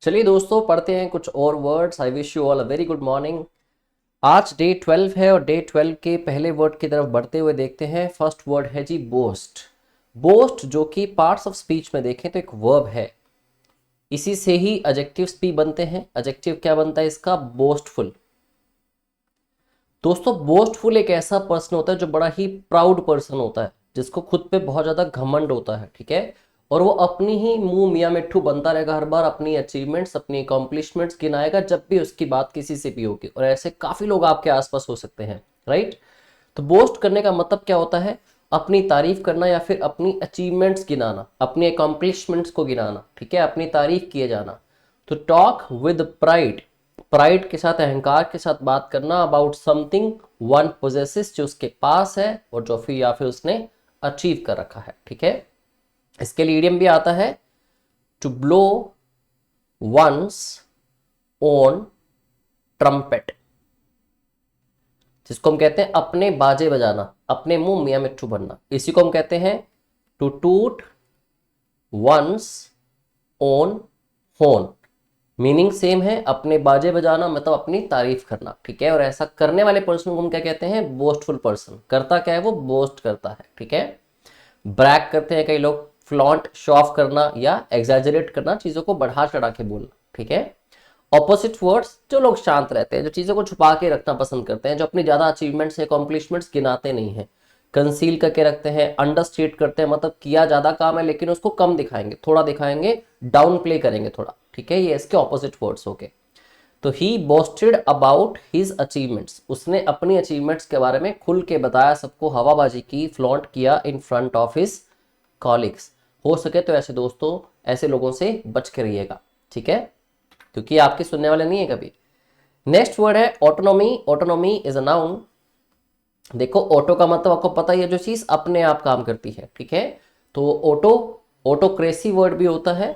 चलिए दोस्तों, पढ़ते हैं कुछ और words. I wish you all a very good morning. आज डे 12 है और डे 12 के पहले वर्ड की तरफ बढ़ते हुए देखते हैं। फर्स्ट वर्ड है जी बोस्ट। बोस्ट जो कि पार्ट्स ऑफ स्पीच में देखें तो एक वर्ब है। इसी से ही एडजेक्टिव्स भी बनते हैं। एडजेक्टिव क्या बनता है इसका? बोस्टफुल। दोस्तों, बोस्टफुल एक ऐसा पर्सन होता है जो बड़ा ही प्राउड पर्सन होता है, जिसको खुद पे बहुत ज्यादा घमंड होता है, ठीक है। और वो अपनी ही मुंह मियाँ मिट्ठू बनता रहेगा, हर बार अपनी अचीवमेंट्स, अपनी अकॉम्प्लिशमेंट्स गिनाएगा जब भी उसकी बात किसी से भी होगी। और ऐसे काफी लोग आपके आसपास हो सकते हैं, राइट। तो बोस्ट करने का मतलब क्या होता है? अपनी तारीफ करना या फिर अपनी अचीवमेंट्स गिनाना, अपनी अकॉम्प्लिशमेंट्स को गिनाना, ठीक है, अपनी तारीफ किए जाना। तो टॉक विद प्राइड, प्राइड के साथ, अहंकार के साथ बात करना अबाउट समथिंग वन पोजेसेस, जो उसके पास है और जो फिर या फिर उसने अचीव कर रखा है, ठीक है। इसके लिए इडियम भी आता है, to blow one's own trumpet, जिसको हम कहते हैं अपने बाजे बजाना, अपने मुंह मियाँ मिट्ठू बनना। इसी को हम कहते हैं टू टूट one's own horn. Meaning same है, अपने बाजे बजाना मतलब अपनी तारीफ करना, ठीक है। और ऐसा करने वाले पर्सन को हम क्या कहते हैं? Boastful person. करता क्या है वो? बोस्ट करता है, ठीक है। ब्रैक करते हैं कई लोग, फ्लॉन्ट, शो ऑफ करना या एग्जैजरेट करना, चीजों को बढ़ा चढ़ा के बोलना, ठीक है। ऑपोजिट वर्ड्स, जो लोग शांत रहते हैं, जो चीजों को छुपा के रखना पसंद करते हैं, जो अपनी ज्यादा अचीवमेंट्स अकॉम्प्लिशमेंट्स गिनाते नहीं है, कंसील करके रखते हैं, अंडरस्टेट करते हैं, मतलब किया ज्यादा काम है लेकिन उसको कम दिखाएंगे, थोड़ा दिखाएंगे, डाउन प्ले करेंगे थोड़ा, ठीक है। ये इसके ऑपोजिट वर्ड्स हो गए। तो ही बोस्टेड अबाउट हिज अचीवमेंट्स, उसने अपनी अचीवमेंट्स के बारे में खुल के बताया, सबको हवाबाजी की, फ्लॉन्ट किया in front of his colleagues. हो सके तो ऐसे दोस्तों, ऐसे लोगों से बच के रहिएगा, ठीक है, क्योंकि आपके सुनने वाले नहीं है कभी। नेक्स्ट वर्ड है autonomy. Autonomy is a noun. देखो, ऑटो का मतलब आपको पता ही है, जो चीज अपने आप काम करती है, ठीक है। तो ऑटो, ऑटोक्रेसी वर्ड भी होता है।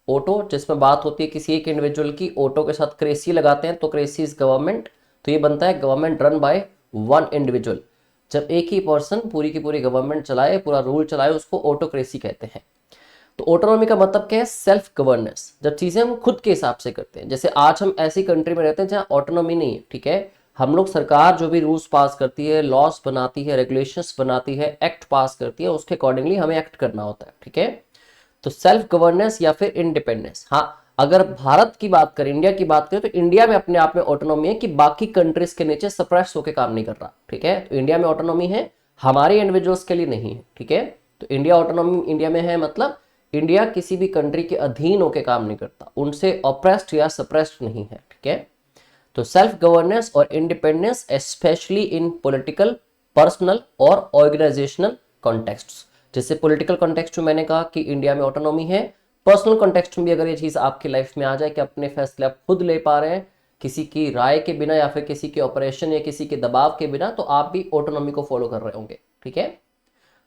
ऑटो जिसमें बात होती है किसी एक इंडिविजुअल की, ऑटो के साथ क्रेसी लगाते हैं तो क्रेसी इज गवर्नमेंट। तो ये बनता है government run by one individual. जब एक ही पर्सन पूरी की पूरी गवर्नमेंट चलाए, पूरा रूल चलाए, उसको ऑटोक्रेसी कहते हैं। तो ऑटोनॉमी का मतलब क्या है? सेल्फ गवर्नेंस, जब चीजें हम खुद के हिसाब से करते हैं। जैसे आज हम ऐसी कंट्री में रहते हैं जहाँ ऑटोनॉमी नहीं है, ठीक है। हम लोग, सरकार जो भी रूल्स पास करती है, लॉस बनाती है, रेगुलेशंस बनाती है, एक्ट पास करती है, उसके अकॉर्डिंगली हमें एक्ट करना होता है, ठीक है। तो सेल्फ गवर्नेंस या फिर इंडिपेंडेंस। हाँ, अगर भारत की बात करें, इंडिया की बात करें, तो इंडिया में अपने आप में ऑटोनॉमी है कि बाकी कंट्रीज के नीचे सप्रेस होकर काम नहीं कर रहा, ठीक है। तो इंडिया में ऑटोनॉमी है, हमारे इंडिविजुअल्स के लिए नहीं है, ठीक है। तो इंडिया ऑटोनॉमी इंडिया में है, मतलब इंडिया किसी भी कंट्री के अधीन होकर काम नहीं करता, उनसे ऑप्रेस्ड या सप्रेस्ड नहीं है, ठीक है। तो सेल्फ गवर्नेंस और independence specially in political, personal और ऑर्गेनाइजेशनल कॉन्टेक्स्ट्स। जैसे पॉलिटिकल कॉन्टेक्स्ट में मैंने कहा कि इंडिया में ऑटोनॉमी है, पर्सनल कॉन्टेक्स्ट में भी अगर ये चीज आपकी लाइफ में आ जाए कि अपने फैसले आप खुद ले पा रहे हैं, किसी की राय के बिना या फिर किसी के ऑपरेशन या किसी के दबाव के बिना, तो आप भी ऑटोनॉमी को फॉलो कर रहे होंगे, ठीक है।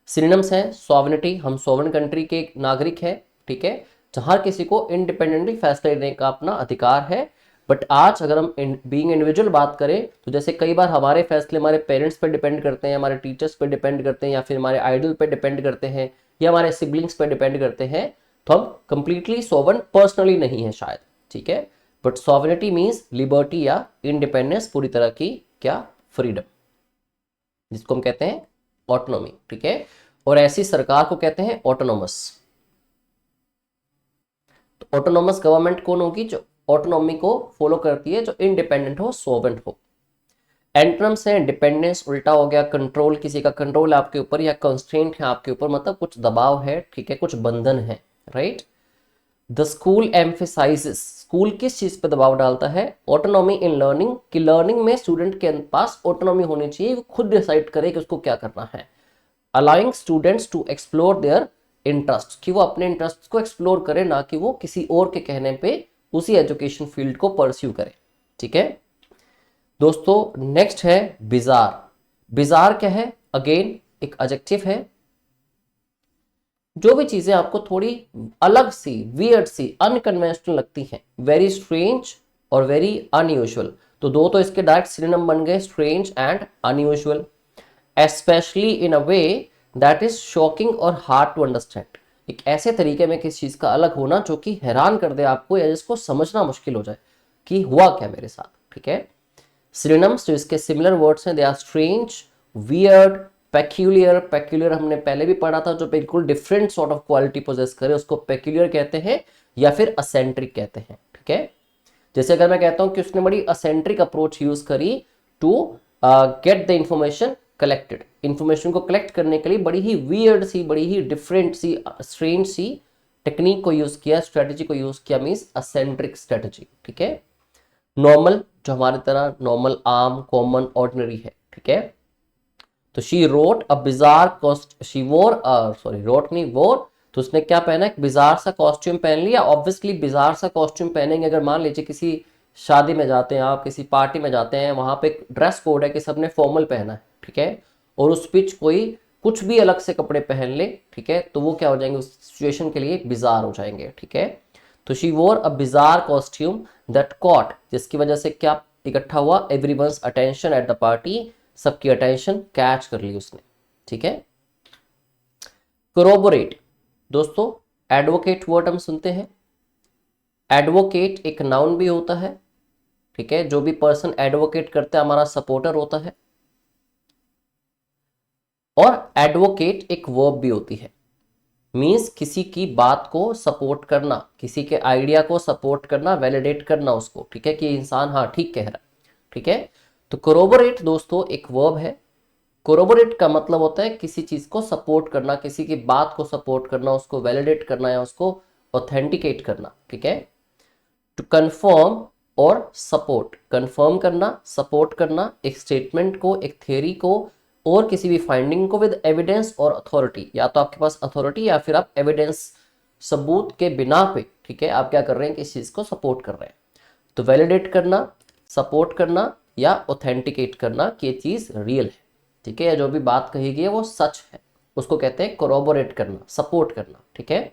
सिनोनिम्स हैं सॉवरेनिटी, हम सॉवरेन कंट्री के नागरिक हैं, ठीक है, जहां किसी को इंडिपेंडेंटली फैसला लेने का अपना अधिकार है। बट आज अगर हम बीइंग इंडिविजुअल बात करें, तो जैसे कई बार हमारे फैसले हमारे पेरेंट्स पे डिपेंड करते हैं, हमारे टीचर्स पे डिपेंड करते हैं, या फिर हमारे आइडल पे डिपेंड करते हैं, या हमारे सिबलिंग्स पे डिपेंड करते हैं, तो हम कंप्लीटली सॉवरेन पर्सनली नहीं है शायद, ठीक है। बट सॉवरेनिटी मीन्स लिबर्टी या इंडिपेंडेंस, पूरी तरह की क्या? फ्रीडम, जिसको हम कहते हैं ऑटोनॉमी, ठीक है। और ऐसी सरकार को कहते हैं ऑटोनोमस। तो ऑटोनोमस गवर्नमेंट कौन होगी? जो ऑटोनॉमी को फॉलो करती है, जो इंडिपेंडेंट हो, सोवेरेंट हो। एंटोनिम्स है डिपेंडेंस, उल्टा हो गया कंट्रोल, किसी का कंट्रोल है आपके ऊपर, या कंस्ट्रेंट है आपके ऊपर, मतलब कुछ दबाव है, ठीक है, कुछ बंधन है, right. The school emphasises, school किस चीज पे दबाव डालता है? ऑटोनॉमी इन लर्निंग, कि लर्निंग में स्टूडेंट के पास ऑटोनॉमी होनी चाहिए, वो खुद डिसाइड करे कि उसको क्या करना है। Allowing students to explore their interest, कि वो अपने इंटरेस्ट को एक्सप्लोर करे, ना कि वो किसी और के कहने पे उसी एजुकेशन फील्ड को परस्यू करे, ठीक है। दोस्तों, नेक्स्ट है बिजार। बिजार क्या है? अगेन एक एडजेक्टिव है। जो भी चीजें आपको थोड़ी अलग सी, वियर्ड सी, अनकन्वेंशनल लगती हैं, वेरी स्ट्रेंज और वेरी अनयूजुअल, तो दो तो इसके डायरेक्ट सिनोनिम बन गए, strange and unusual. Especially in a way that is shocking और हार्ड टू अंडरस्टैंड, एक ऐसे तरीके में किसी चीज का अलग होना जो कि हैरान कर दे आपको या जिसको समझना मुश्किल हो जाए कि हुआ क्या मेरे साथ, ठीक है। सिनोनिम्स जो इसके सिमिलर वर्ड्स हैं, they are strange, weird, peculiar. Peculiar हमने पहले भी पढ़ा था, जो बिल्कुल different sort of quality possess करे उसको पेक्यूलियर कहते हैं, या फिर असेंट्रिक कहते हैं, ठीक है। जैसे अगर मैं कहता हूं कि उसने बड़ी असेंट्रिक अप्रोच यूज करी to get the information collected, information को कलेक्ट करने के लिए बड़ी ही वियर्ड सी, बड़ी ही डिफरेंट सी, स्ट्रेंज सी टेक्निक को यूज किया, स्ट्रेटेजी को यूज किया, मींस असेंट्रिक स्ट्रेटेजी, ठीक है। नॉर्मल जो हमारी तरह नॉर्मल, आम, कॉमन, ऑर्डिनरी है, ठीक है। तो she wrote a bizarre cost, she wore, sorry wrote नहीं वोर, तो उसने क्या पहना, एक बिजार सा कॉस्ट्यूम पहन लिया। ऑब्वियसली बिजार सा कॉस्ट्यूम पहनेंगे अगर मान लीजिए किसी शादी में जाते हैं आप, किसी पार्टी में जाते हैं, वहां पे एक ड्रेस कोड है कि सबने फॉर्मल पहना है, ठीक है, और उस बीच कोई कुछ भी अलग से कपड़े पहन ले, ठीक है, तो वो क्या हो जाएंगे, उस सिचुएशन के लिए बिजार हो जाएंगे, ठीक है। तो शी वोर a bizarre costume that cot, जिसकी वजह से क्या इकट्ठा हुआ, everyone's attention at the party, सबकी अटेंशन कैच कर ली उसने, ठीक है। कोरोबोरेट दोस्तों, एडवोकेट वर्ड हम सुनते हैं। एडवोकेट एक नाउन भी होता है, ठीक है, जो भी पर्सन एडवोकेट करता है हमारा सपोर्टर होता है। और एडवोकेट एक वर्ब भी होती है, मींस किसी की बात को सपोर्ट करना, किसी के आइडिया को सपोर्ट करना, वैलिडेट करना उसको, ठीक है, कि इंसान हाँ ठीक कह रहा है, ठीक है। तो कोरोबोरेट दोस्तों एक वर्ब है। कोरोबोरेट का मतलब होता है किसी चीज को सपोर्ट करना, किसी की बात को सपोर्ट करना, उसको वैलिडेट करना या उसको ऑथेंटिकेट करना, ठीक है। टू कंफर्म और सपोर्ट, कंफर्म करना, सपोर्ट करना एक स्टेटमेंट को, एक थ्योरी को, और किसी भी फाइंडिंग को विद एविडेंस और अथॉरिटी, या तो आपके पास अथॉरिटी या फिर आप एविडेंस, सबूत के बिना पे, ठीक है, आप क्या कर रहे हैं, किसी चीज को सपोर्ट कर रहे हैं। तो वैलिडेट करना, सपोर्ट करना या ऑथेंटिकेट करना कि ये चीज रियल है, ठीक है, या जो भी बात कही गई है वो सच है, उसको कहते हैं कोरोबोरेट करना, सपोर्ट करना, ठीक है।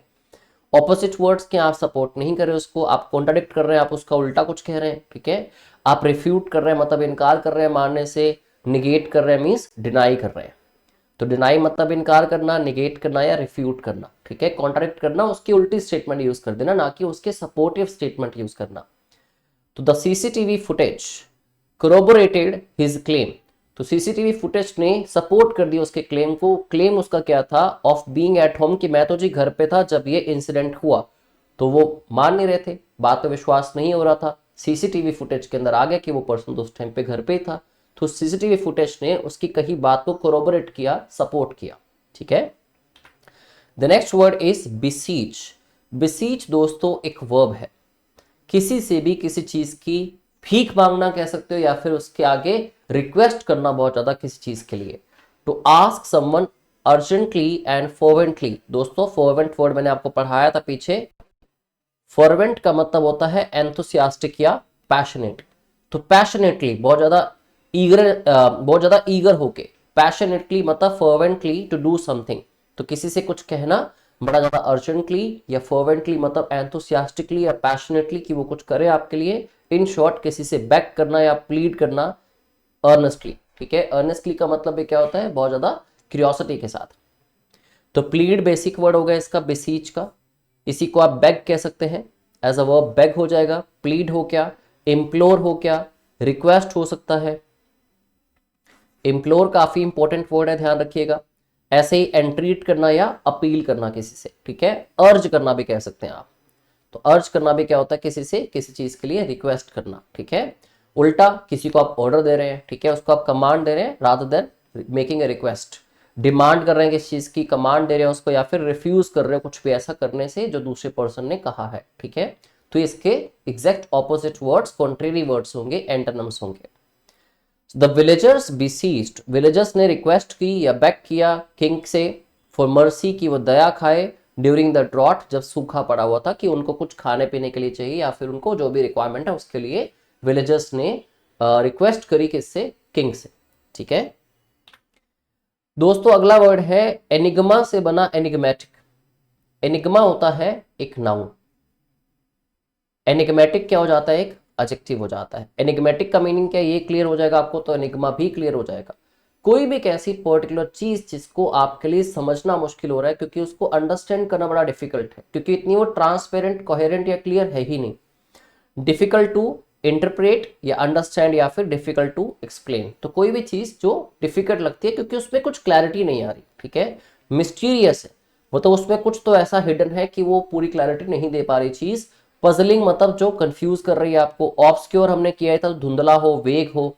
ऑपोजिट वर्ड्स के आप सपोर्ट नहीं कर रहे उसको, आप कॉन्ट्राडिक्ट कर रहे हैं, आप उसका उल्टा कुछ कह रहे हैं, ठीक है। आप रिफ्यूट कर रहे हैं मतलब इनकार कर रहे हैं मानने से, निगेट कर रहे हैं मींस डिनाई कर रहे हैं। तो डिनाई मतलब इनकार करना, निगेट करना या रिफ्यूट करना, ठीक है। कॉन्ट्राडिक्ट करना, उसकी उल्टी स्टेटमेंट यूज कर देना, ना कि उसके सपोर्टिव स्टेटमेंट यूज करना। तो the CCTV footage corroborated his claim, तो सीसीटीवी फुटेज ने सपोर्ट कर दिया उसके क्लेम को। क्लेम उसका क्या था, ऑफ बीइंग एट होम, कि मैं तो जी घर पे था जब ये इंसिडेंट हुआ। तो वो मान नहीं रहे थे, बात पे विश्वास नहीं हो रहा था, सीसीटीवी फुटेज के अंदर आ गया कि वो पर्सन तो उस टाइम पे घर पे ही था। तो सीसीटीवी फुटेज ने उसकी कही बात को कोरोबोरेट किया, सपोर्ट किया, ठीक है। The next word is बिसीच। बिसीच दोस्तों एक वर्ब है, किसी से भी किसी चीज की भीख मांगना कह सकते हो, या फिर उसके आगे रिक्वेस्ट करना बहुत ज्यादा किसी चीज के लिए। To ask someone urgently and fervently, दोस्तों फर्वेंट वर्ड मैंने आपको पढ़ाया था पीछे। फर्वेंट का मतलब होता है एंथुसियास्टिक या पैशनेट। तो पैशनेटली बहुत ज्यादा ईगर होके, पैशनेटली मतलब फर्वेंटली टू डू समथिंग, तो किसी से कुछ कहना बड़ा ज्यादा अर्जेंटली, या फर्वेंटली मतलब एंथुसियास्टिकली या पैशनेटली कि वो कुछ करे आपके लिए। इन शॉर्ट किसी से बैक करना या प्लीड करना अर्नेस्टली, ठीक है। अर्नेस्टली का मतलब क्या होता है, बहुत ज्यादा क्यूरियोसिटी के साथ। तो प्लीड बेसिक वर्ड हो गया इसका, बेसीच का। इसी को आप बैग कह सकते हैं, एज अ वर्ब बैग हो जाएगा। प्लीड हो क्या, इम्प्लोर हो क्या, रिक्वेस्ट हो सकता है। इम्प्लोर काफी इंपॉर्टेंट वर्ड है, ध्यान रखिएगा। ऐसे ही एंट्रीट करना या अपील करना किसी से, ठीक है। अर्ज करना भी कह सकते हैं आप। तो अर्ज करना भी क्या होता है, किसी से किसी चीज के लिए रिक्वेस्ट करना, ठीक है। उल्टा किसी को आप ऑर्डर दे रहे हैं, ठीक है, उसको आप कमांड दे रहे हैं rather than making a request. Demand कर रहे हैं किसी चीज की, कमांड दे रहे हैं उसको, या फिर रिफ्यूज कर रहे हैं कुछ भी ऐसा करने से जो दूसरे पर्सन ने कहा है, ठीक है। तो इसके exact opposite words, contrary words होंगे, एंटोनिम्स होंगे। द विलेजर्स बिसीज्ड, विलेजर्स ने रिक्वेस्ट की या बैक किया किंग से फॉर मर्सी, की वो दया खाए, ड्यूरिंग द ड्रॉट, जब सूखा पड़ा हुआ था, कि उनको कुछ खाने पीने के लिए चाहिए या फिर उनको जो भी रिक्वायरमेंट है उसके लिए विलेजर्स ने रिक्वेस्ट करी किससे, किंग से, ठीक है। दोस्तों अगला वर्ड है एनिग्मा से बना एनिग्मेटिक। एनिग्मा होता है एक नाउन, एनिग्मेटिक क्या हो जाता है, एक एडजेक्टिव हो जाता है। एनिग्मेटिक का मीनिंग क्या है ये क्लियर हो जाएगा आपको, तो एनिग्मा भी क्लियर हो जाएगा। कोई भी एक ऐसी पर्टिकुलर चीज जिसको आपके लिए समझना मुश्किल हो रहा है, क्योंकि उसको अंडरस्टैंड करना बड़ा डिफिकल्ट है, क्योंकि इतनी वो ट्रांसपेरेंट, कोहेरेंट या क्लियर है ही नहीं। डिफिकल्ट टू इंटरप्रेट या अंडरस्टैंड, या फिर डिफिकल्ट टू एक्सप्लेन। तो कोई भी चीज जो डिफिकल्ट लगती है क्योंकि उसमें कुछ क्लैरिटी नहीं आ रही, ठीक है, मिस्टीरियस है, मतलब उसमें कुछ तो ऐसा हिडन है कि वो पूरी क्लैरिटी नहीं दे पा रही चीज। पजलिंग मतलब जो कंफ्यूज कर रही है आपको। ऑब्सक्योर हमने किया था, धुंधला हो, वेग हो,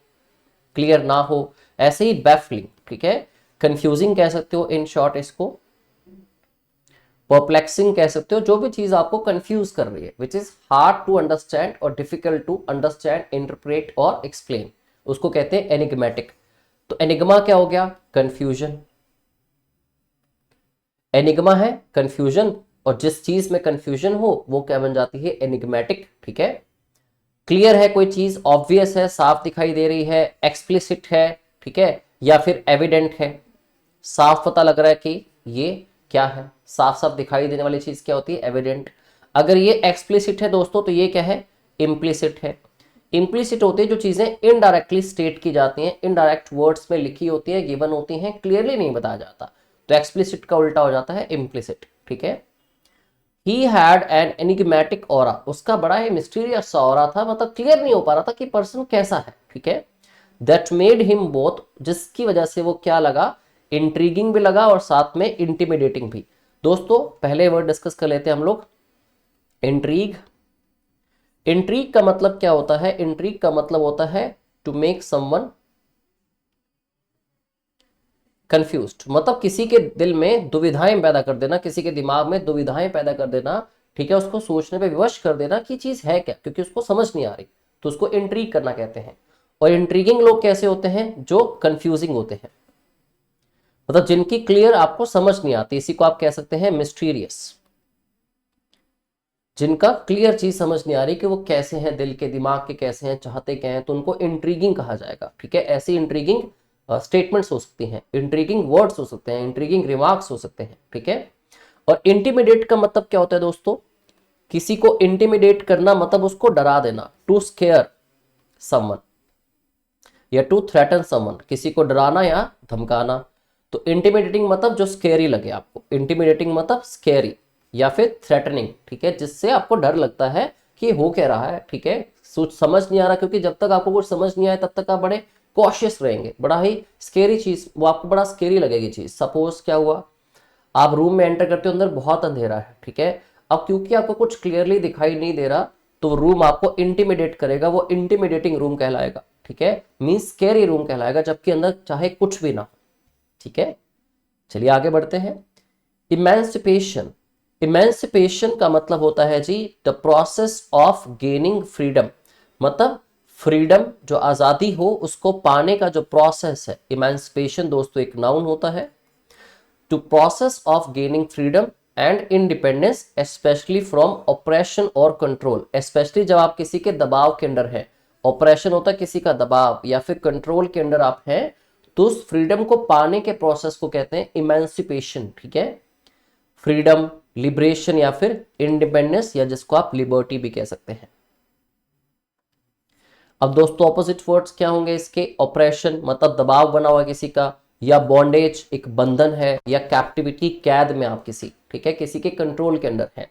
क्लियर ना हो। ऐसे ही बैफलिंग, ठीक है, कंफ्यूजिंग कह सकते हो इन शॉर्ट इसको, परप्लेक्सिंग कह सकते हो, जो भी चीज आपको कंफ्यूज कर रही है, which is hard to understand और डिफिकल्ट टू अंडरस्टैंड, इंटरप्रेट और एक्सप्लेन, उसको कहते हैं एनिग्मेटिक। तो एनिग्मा क्या हो गया? कंफ्यूजन। एनिग्मा है कंफ्यूजन, और जिस चीज में कंफ्यूजन हो वो क्या बन जाती है? एनिग्मेटिक, ठीक है। क्लियर है कोई चीज, ऑब्वियस है, साफ दिखाई दे रही है, एक्सप्लिसिट है, ठीक है, या फिर एविडेंट है, साफ पता लग रहा है कि ये क्या है, साफ साफ दिखाई देने वाली चीज क्या होती है? एविडेंट। अगर ये एक्सप्लिसिट है दोस्तों तो ये क्या है? इम्प्लिसिट है। इम्प्लिसिट होती है जो चीजें इनडायरेक्टली स्टेट की जाती हैं, इनडायरेक्ट वर्ड्स में लिखी होती है, गिवन होती हैं, क्लियरली नहीं बताया जाता, तो एक्सप्लिसिट का उल्टा हो जाता है इम्प्लिसिट, ठीक है। He had an enigmatic aura, उसका बड़ा ही मिस्टीरियस सा ऑरा था, मतलब क्लियर नहीं हो पा रहा था कि पर्सन कैसा है, ठीक है। दैट मेड हिम बोथ, जिसकी वजह से वो क्या लगा? इंट्रीगिंग भी लगा और साथ में इंटिमिडेटिंग भी। दोस्तों पहले वर्ड डिस्कस कर लेते हैं हम लोग, इंट्रीग। इंट्रीग का मतलब क्या होता है? इंट्रीग का मतलब होता है टू मेक समवन कंफ्यूज्ड, मतलब किसी के दिल में दुविधाएं पैदा कर देना, किसी के दिमाग में दुविधाएं पैदा कर देना, ठीक है, उसको सोचने पे विवश कर देना कि चीज है क्या, क्योंकि उसको समझ नहीं आ रही, तो उसको इंट्रीग करना कहते हैं। और इंट्रीगिंग लोग कैसे होते हैं? जो कंफ्यूजिंग होते हैं, मतलब जिनकी क्लियर आपको समझ नहीं आती, इसी को आप कह सकते हैं मिस्टीरियस। जिनका क्लियर चीज समझ नहीं आ रही कि वो कैसे हैं, दिल के दिमाग के कैसे हैं, चाहते क्या हैं, तो उनको इंट्रीगिंग कहा जाएगा, ठीक है। ऐसी इंट्रीगिंग स्टेटमेंट्स हो सकती हैं, इंट्रीगिंग वर्ड्स हो सकते हैं, इंट्रीगिंग रिमार्क्स हो सकते हैं, ठीक है। और इंटिमिडेट का मतलब क्या होता है दोस्तों? किसी को इंटिमिडेट करना मतलब उसको डरा देना, टू स्केयर समवन या टू थ्रेटन समवन, किसी को डराना या धमकाना। तो इंटिमिडेटिंग मतलब जो स्केरी लगे आपको, इंटिमिडेटिंग मतलब स्केरी या फिर थ्रेटनिंग, ठीक है, जिससे आपको डर लगता है कि हो क्या रहा है, ठीक है, सोच समझ नहीं आ रहा, क्योंकि जब तक आपको कुछ समझ नहीं आए तब तक आप बड़े कॉशियस रहेंगे, बड़ा ही स्केरी चीज, वो आपको बड़ा स्केरी लगेगी चीज। सपोज क्या हुआ, आप रूम में एंटर करते हो, अंदर बहुत अंधेरा है, ठीक है, अब क्योंकि आपको कुछ क्लियरली दिखाई नहीं दे रहा, तो रूम आपको इंटिमिडेट करेगा, वो इंटिमिडेटिंग रूम कहलाएगा, ठीक है, मींस स्केरी रूम कहलाएगा, जबकि अंदर चाहे कुछ भी ना हो, ठीक है। चलिए आगे बढ़ते हैं। इमेंसिपेशन। इमेंसिपेशन का मतलब होता है जी the process of gaining freedom, मतलब फ्रीडम जो आजादी हो उसको पाने का जो प्रोसेस है, इमेंसिपेशन दोस्तों एक नाउन होता है। To process of gaining freedom and independence specially from oppression और कंट्रोल, स्पेशली जब आप किसी के दबाव के अंडर है, ऑपरेशन होता है किसी का दबाव, या फिर कंट्रोल के अंडर आप हैं, तो उस फ्रीडम को पाने के प्रोसेस को कहते हैं इमेंसिपेशन, ठीक है। फ्रीडम, लिबरेशन या फिर इंडिपेंडेंस, या जिसको आप लिबर्टी भी कह सकते हैं। अब दोस्तों ऑपोजिट वर्ड्स क्या होंगे इसके? ऑपरेशन मतलब दबाव बना हुआ किसी का, या बॉन्डेज एक बंधन है, या कैप्टिविटी कैद में आप किसी, ठीक है, किसी के कंट्रोल के अंदर है।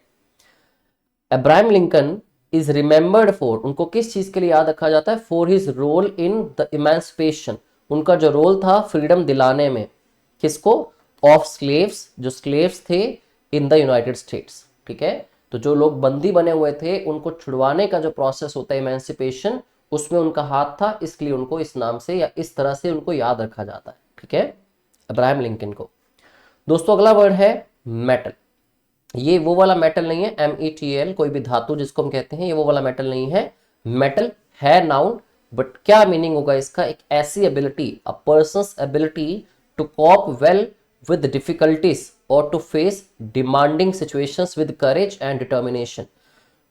Abraham Lincoln is remembered for, उनको किस चीज के लिए याद रखा जाता है? For his role in the emancipation, उनका जो रोल था फ्रीडम दिलाने में, किसको? ऑफ स्लेव्स, जो स्लेव्स थे इन द यूनाइटेड स्टेट्स, ठीक है। तो जो लोग बंदी बने हुए थे उनको छुड़वाने का जो प्रोसेस होता है इमेंसिपेशन, उसमें उनका हाथ था, इसलिए उनको इस नाम से या इस तरह से उनको याद रखा जाता है, ठीक है, अब्राहम लिंकन को। दोस्तों अगला वर्ड है मेटल। ये वो वाला मेटल नहीं है, METL, कोई भी धातु जिसको हम कहते हैं, ये वो वाला मेटल नहीं है। मेटल है नाउन, बट क्या मीनिंग होगा इसका? एक ऐसी ability, a person's ability to cope well with difficulties और to face demanding situations with courage and determination,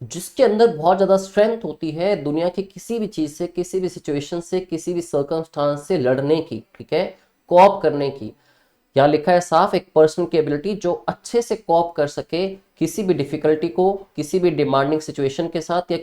जिसके अंदर बहुत ज्यादा स्ट्रेंथ होती है दुनिया की किसी भी चीज से, किसी भी सिचुएशन से, किसी भी सर्कमस्टांस से लड़ने की, ठीक है, कॉप करने की। यहाँ लिखा है साफ, एक पर्सन की एबिलिटी जो अच्छे से कॉप कर सके किसी भी डिफिकल्टी को, किसी भी डिमांडिंग सिचुएशन के साथ, या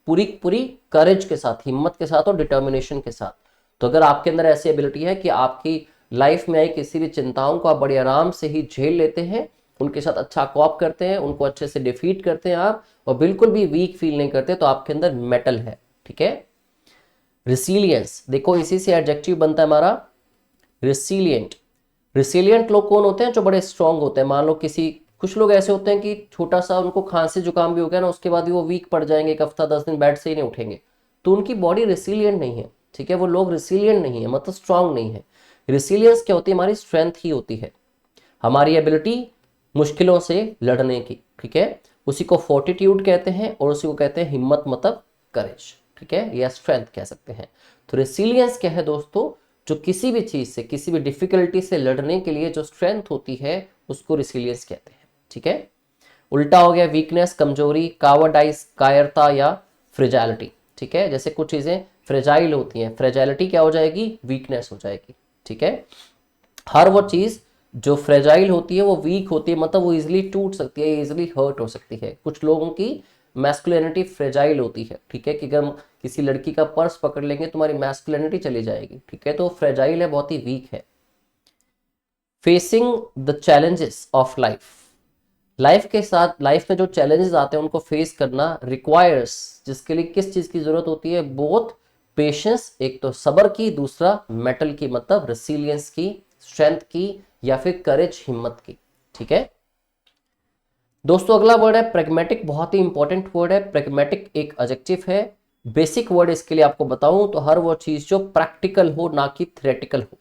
पूरी पूरी करेज के साथ, हिम्मत के साथ और डिटर्मिनेशन के साथ। तो अगर आपके अंदर ऐसी एबिलिटी है कि आपकी लाइफ में आई किसी भी चिंताओं को आप बड़ी आराम से ही झेल लेते हैं, उनके साथ अच्छा कॉप करते हैं, उनको अच्छे से डिफीट करते हैं आप, और बिल्कुल भी वीक फील नहीं करते, तो आपके अंदर मेटल है। ठीक है। रिसीलियंस, देखो इसी से एडजेक्टिव बनता है हमारा रिसीलियंट। रिसीलियंट लोग कौन होते हैं? जो बड़े स्ट्रांग होते हैं। मान लो कुछ लोग ऐसे होते हैं कि छोटा सा उनको खांसी जुकाम भी हो गया ना, उसके बाद भी वो वीक पड़ जाएंगे, एक हफ्ता 10 दिन बेड से ही नहीं उठेंगे, तो उनकी बॉडी रिसीलियंट नहीं है। ठीक है, वो लोग रिसीलियंट नहीं है, मतलब स्ट्रांग नहीं है। रिसीलियंस क्या होती है? हमारी स्ट्रेंथ ही होती है, हमारी एबिलिटी मुश्किलों से लड़ने की। ठीक है, उसी को फोर्टिट्यूड कहते हैं, और उसी को कहते हैं हिम्मत, मतलब करेज। ठीक है, या स्ट्रेंथ कह सकते हैं। तो रेसिलियंस क्या है दोस्तों? जो किसी भी चीज से, किसी भी डिफिकल्टी से लड़ने के लिए जो स्ट्रेंथ होती है, उसको रेसिलियंस कहते हैं। ठीक है। उल्टा हो गया वीकनेस, कमजोरी, कावर्डाइज, कायरता या फ्रेजाइलिटी। ठीक है, जैसे कुछ चीजें फ्रेजाइल होती हैं, फ्रेजाइलिटी क्या हो जाएगी? वीकनेस हो जाएगी। ठीक है, हर वो चीज जो फ्रेजाइल होती है वो वीक होती है, मतलब वो इजिली टूट सकती है, इजिली हर्ट हो सकती है। कुछ लोगों की मैस्कुलिनिटी फ्रेजाइल होती है। ठीक है, कि अगर हम किसी लड़की का पर्स पकड़ लेंगे तुम्हारी मैस्कुलिनिटी चली जाएगी। ठीक है, तो फ्रेजाइल है, बहुत ही वीक है। Facing the challenges of life, life के साथ, लाइफ में जो चैलेंजेस आते हैं उनको फेस करना रिक्वायर्स, जिसके लिए किस चीज की जरूरत होती है? बोथ पेशेंस, एक तो सब्र की, दूसरा मेटल की, मतलब रेसिलियंस की, स्ट्रेंथ की, या फिर करेज, हिम्मत की। ठीक है दोस्तों, अगला वर्ड है प्रेगमेटिक। बहुत ही इंपॉर्टेंट वर्ड है प्रेगमेटिक, एक एडजेक्टिव है। बेसिक वर्ड इसके लिए आपको बताऊं तो हर वो चीज जो प्रैक्टिकल हो, ना कि थ्योरेटिकल हो।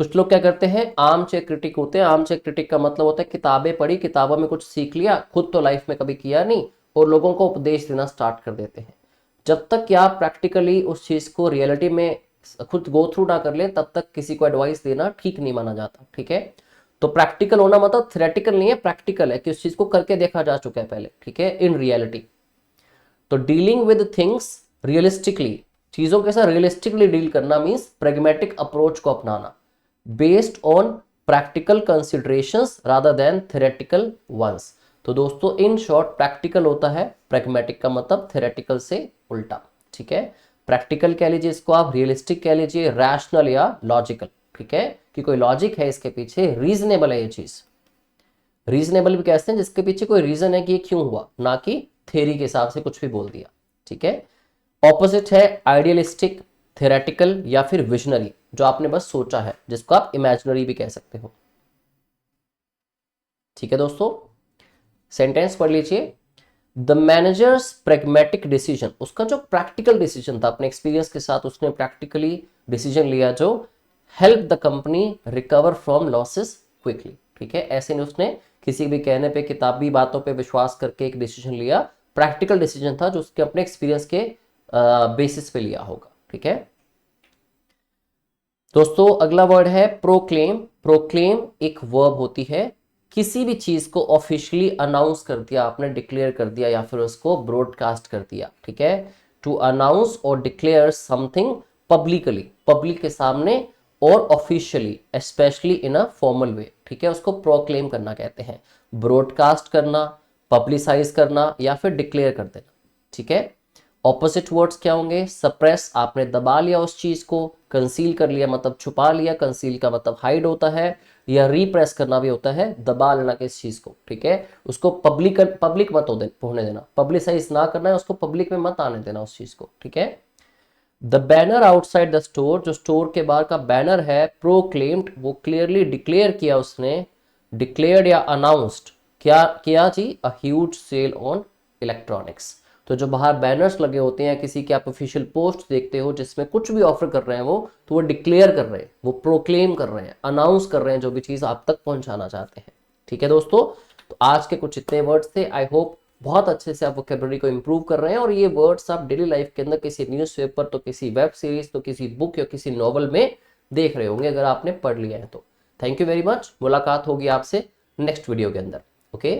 कुछ लोग क्या करते हैं? आर्म चेयर क्रिटिक होते हैं। आर्म चेयर क्रिटिक का मतलब होता है किताबें पढ़ी, किताबों में कुछ सीख लिया, खुद तो लाइफ में कभी किया नहीं, और लोगों को उपदेश देना स्टार्ट कर देते हैं। जब तक कि आप प्रैक्टिकली उस चीज को रियलिटी में खुद गो थ्रू ना कर ले, तब तक किसी को एडवाइस देना ठीक नहीं माना जाता। ठीक है, तो प्रैक्टिकल होना मतलब थ्योरेटिकल नहीं है, प्रैक्टिकल है कि उस चीज को करके देखा जा चुका है पहले। ठीक है, इन रियलिटी। तो डीलिंग विद थिंग्स रियलिस्टिकली, चीजों के साथ रियलिस्टिकली डील करना मीन्स प्रेगमेटिक अप्रोच को अपनाना, based on practical considerations rather than theoretical ones. तो दोस्तों इन शॉर्ट प्रैक्टिकल होता है, प्रैग्मेटिक का मतलब थ्योरेटिकल से उल्टा। ठीक है, प्रैक्टिकल कह लीजिए इसको आप, रियलिस्टिक कह लीजिए, रैशनल या लॉजिकल। ठीक है, कि कोई लॉजिक है इसके पीछे, रीजनेबल है ये चीज। रीजनेबल भी कहते हैं जिसके पीछे कोई रीजन है कि ये क्यों हुआ, ना कि थ्योरी के हिसाब से कुछ भी बोल दिया। ठीक है, ऑपोजिट है आइडियलिस्टिक, थ्योरेटिकल या फिर विजनरी, जो आपने बस सोचा है, जिसको आप इमेजिनरी भी कह सकते हो। ठीक है दोस्तों, सेंटेंस पढ़ लीजिए। द मैनेजर्स प्रेगमेटिक डिसीजन, उसका जो प्रैक्टिकल डिसीजन था, अपने एक्सपीरियंस के साथ उसने प्रैक्टिकली डिसीजन लिया जो help the company recover from losses quickly. ठीक है, ऐसे नहीं उसने किसी भी कहने पे, किताबी बातों पे विश्वास करके एक डिसीजन लिया, प्रैक्टिकल डिसीजन था जो उसके अपने एक्सपीरियंस के बेसिस पे लिया होगा। ठीक है दोस्तों, अगला वर्ड है प्रोक्लेम। प्रोक्लेम एक वर्ब होती है, किसी भी चीज को ऑफिशियली अनाउंस कर दिया आपने, डिक्लेयर कर दिया या फिर उसको ब्रॉडकास्ट कर दिया। ठीक है, टू अनाउंस और डिक्लेयर समथिंग पब्लिकली, पब्लिक के सामने, और officially, specially in a formal way. ठीक है, उसको प्रोक्लेम करना कहते हैं, ब्रॉडकास्ट करना, पब्लिसाइज करना या फिर डिक्लेयर कर देना। ठीक है, ऑपोजिट वर्ड्स क्या होंगे? सप्रेस, आपने दबा लिया उस चीज को, कंसील कर लिया मतलब छुपा लिया, कंसील का मतलब हाइड होता है, या रीप्रेस करना भी होता है, दबा लेना किस चीज को। ठीक है, उसको पब्लिक मत होने देना, पब्लिसाइज ना करना है उसको, पब्लिक में मत आने देना उस चीज को। ठीक है, the banner outside the store, जो स्टोर के बाहर का बैनर है, प्रोक्लेम्ड, वो क्लियरली डिक्लेयर किया उसने, डिक्लेयर्ड या अनाउंस्ड, क्या किया जी? A huge sale on electronics. तो जो बाहर बैनर्स लगे होते हैं, किसी की आप ऑफिशियल पोस्ट देखते हो जिसमें कुछ भी ऑफर कर रहे हैं वो, तो वो डिक्लेयर कर रहे हैं, वो प्रोक्लेम कर रहे हैं, अनाउंस कर रहे हैं जो भी चीज आप तक पहुंचाना चाहते हैं। ठीक है दोस्तों, तो आज के कुछ इतने वर्ड्स थे। आई होप बहुत अच्छे से आप वोकैबुलरी को इंप्रूव कर रहे हैं, और ये वर्ड्स आप डेली लाइफ के अंदर किसी न्यूज़पेपर, तो किसी वेब सीरीज, तो किसी बुक या किसी नॉवल में देख रहे होंगे अगर आपने पढ़ लिया है तो। थैंक यू वेरी मच, मुलाकात होगी आपसे नेक्स्ट वीडियो के अंदर। ओके।